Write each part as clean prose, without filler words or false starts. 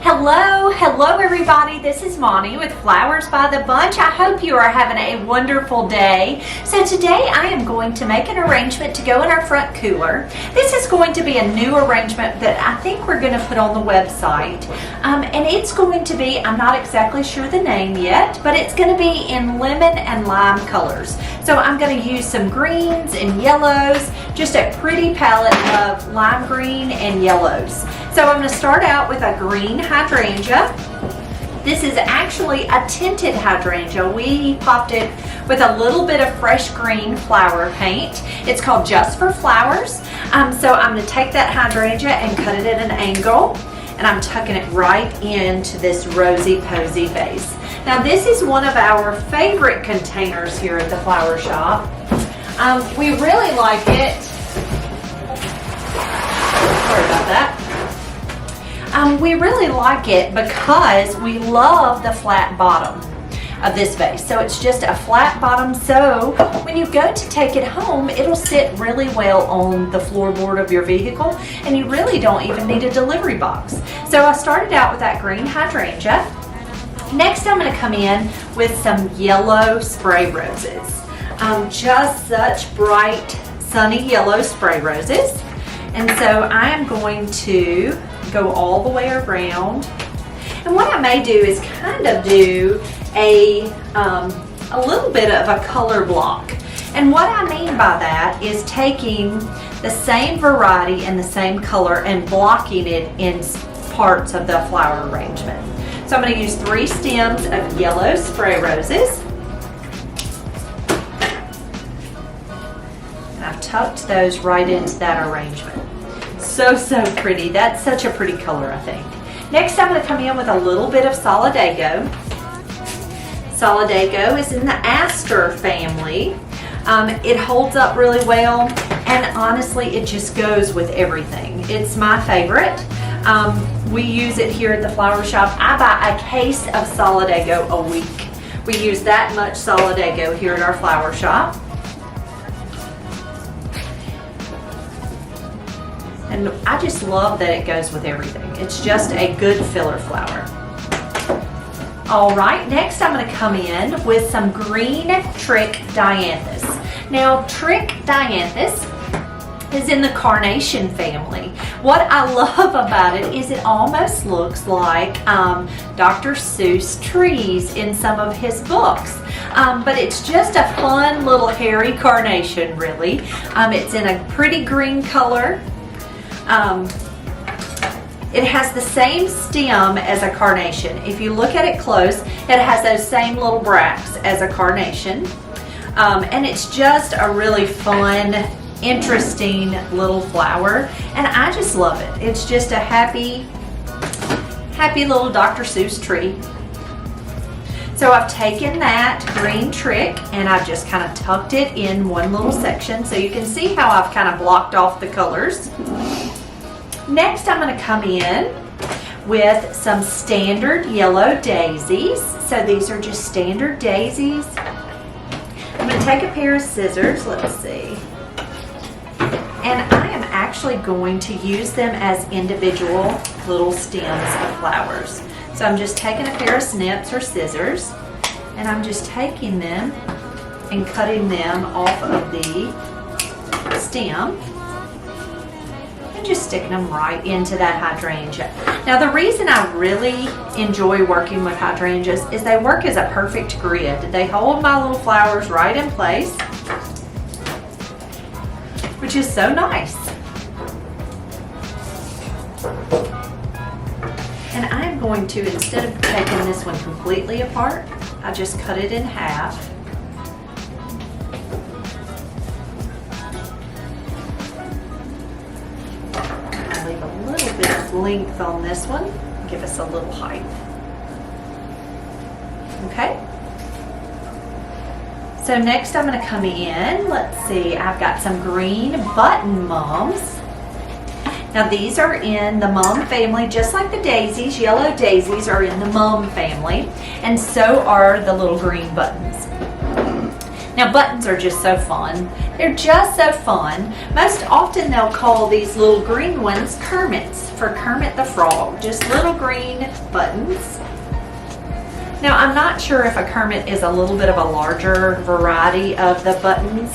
Hello everybody, this is Monty with Flowers by the Bunch. I hope you are having a wonderful day. So today I am going to make an arrangement to go in our front cooler. This is going to be a new arrangement that I think we're going to put on the website. And it's going to be, I'm not exactly sure the name yet, but it's going to be in lemon and lime colors. So I'm going to use some greens and yellows, just a pretty palette of lime green and yellows. So I'm going to start out with a green hydrangea. This is actually a tinted hydrangea. We popped it with a little bit of fresh green flower paint. It's called Just for Flowers. So I'm going to take that hydrangea and cut it at an angle, and I'm tucking it right into this rosy posy vase. Now this is one of our favorite containers here at the flower shop. We really like it. Sorry about that. We really like it because we love the flat bottom of this vase. So it's just a flat bottom, so when you go to take it home, it'll sit really well on the floorboard of your vehicle, and you really don't even need a delivery box. So I started out with that green hydrangea. Next I'm going to come in with some yellow spray roses. Just such bright sunny yellow spray roses. And so I am going to go all the way around. And what I may do is kind of do a little bit of a color block. And what I mean by that is taking the same variety and the same color and blocking it in parts of the flower arrangement. So I'm going to use 3 stems of yellow spray roses. And I've tucked those right into that arrangement. So pretty. That's such a pretty color, I think. Next, I'm going to come in with a little bit of Solidago. Solidago is in the aster family. It holds up really well, and honestly, it just goes with everything. It's my favorite. We use it here at the flower shop. I buy a case of Solidago a week. We use that much Solidago here at our flower shop. And I just love that it goes with everything. It's just a good filler flower. All right, next I'm going to come in with some green trick dianthus. Now, trick dianthus is in the carnation family. What I love about it is it almost looks like Dr. Seuss trees in some of his books. But it's just a fun little hairy carnation, really. It's in a pretty green color. It has the same stem as a carnation. If you look at it close, it has those same little bracts as a carnation. And it's just a really fun, interesting little flower. And I just love it. It's just a happy little Dr. Seuss tree. So I've taken that green trick and I've just kind of tucked it in one little section, so you can see how I've kind of blocked off the colors. Next, I'm going to come in with some standard yellow daisies. So these are just standard daisies. I'm going to take a pair of scissors, let's see. And I am actually going to use them as individual little stems of flowers. So I'm just taking a pair of snips or scissors, and I'm just taking them and cutting them off of the stem and just sticking them right into that hydrangea. Now the reason I really enjoy working with hydrangeas is they work as a perfect grid. They hold my little flowers right in place, which is so nice. And I'm going to, instead of taking this one completely apart, I just cut it in half. I leave a little bit of length on this one, give us a little height. Okay? So next I'm going to come in, let's see, I've got some green button mums. Now these are in the mum family, just like the daisies. Yellow daisies are in the mum family, and so are the little green buttons. Now buttons are just so fun. They're just so fun. Most often they'll call these little green ones Kermits, for Kermit the Frog. Just little green buttons. Now I'm not sure if a Kermit is a little bit of a larger variety of the buttons,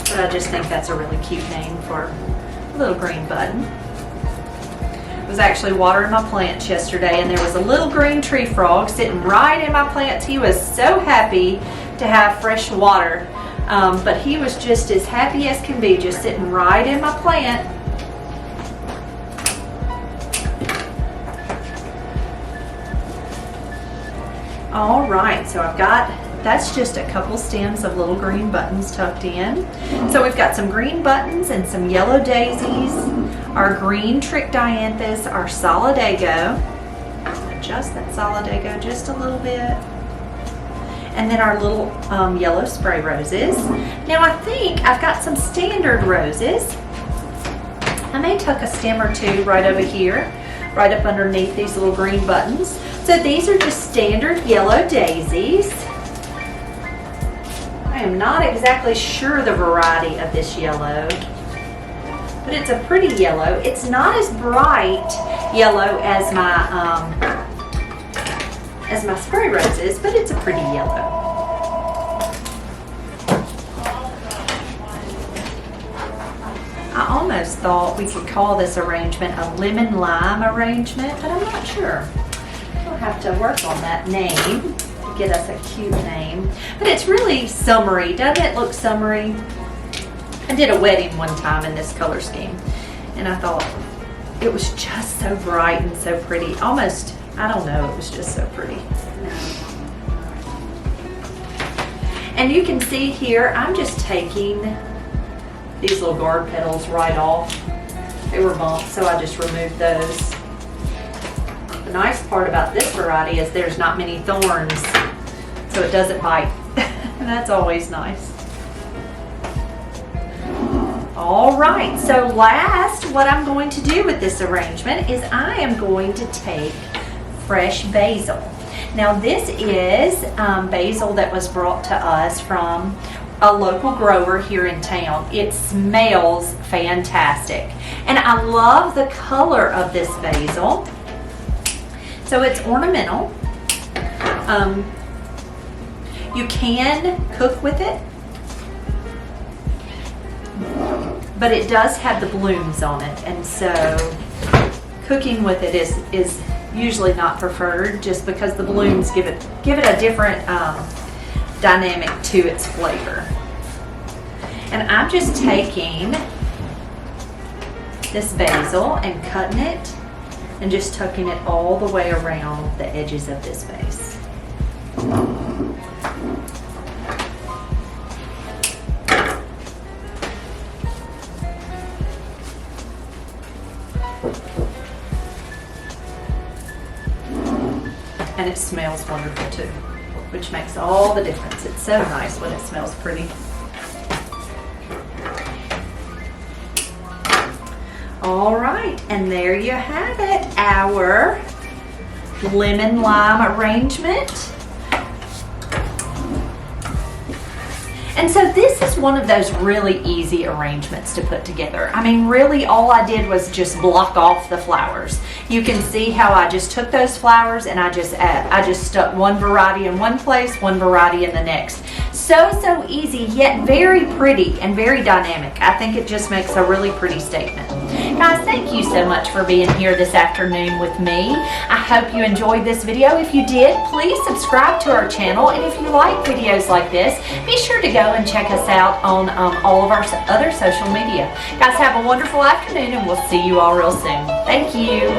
but I just think that's a really cute name for a little green button. I was actually watering my plants yesterday, and there was a little green tree frog sitting right in my plants. He was so happy to have fresh water, but he was just as happy as can be, just sitting right in my plant. All right, so that's just a couple stems of little green buttons tucked in. So we've got some green buttons and some yellow daisies, our green trick dianthus, our Solidago. Adjust that Solidago just a little bit. And then our little yellow spray roses. Now I think I've got some standard roses. I may tuck a stem or two right over here, right up underneath these little green buttons. So these are just standard yellow daisies. I am not exactly sure the variety of this yellow, but it's a pretty yellow. It's not as bright yellow as my spray roses, but it's a pretty yellow. I almost thought we could call this arrangement a lemon lime arrangement, but I'm not sure. We'll have to work on that name to get us a cute name. But it's really summery. Doesn't it look summery? I did a wedding one time in this color scheme, and I thought it was just so bright and so pretty. Almost, I don't know, it was just so pretty. And you can see here, I'm just taking these little guard petals right off. They were bumped, so I just removed those. The nice part about this variety is there's not many thorns, so it doesn't bite. And that's always nice. All right, so last, what I'm going to do with this arrangement is I am going to take fresh basil. Now this is basil that was brought to us from a local grower here in town. It smells fantastic, and I love the color of this basil. So it's ornamental. You can cook with it, but it does have the blooms on it, and so cooking with it is usually not preferred, just because the blooms give it a different dynamic to its flavor. And I'm just taking this basil and cutting it and just tucking it all the way around the edges of this vase. And it smells wonderful too, which makes all the difference. It's so nice when it smells pretty. All right, and there you have it, our lemon lime arrangement. And so this is one of those really easy arrangements to put together. I mean, really all I did was just block off the flowers. You can see how I just took those flowers and I just stuck one variety in one place, one variety in the next. So easy, yet very pretty and very dynamic. I think it just makes a really pretty statement. Guys, thank you so much for being here this afternoon with me. I hope you enjoyed this video. If you did, please subscribe to our channel. And if you like videos like this, be sure to go and check us out on all of our other social media. Guys, have a wonderful afternoon, and we'll see you all real soon. Thank you.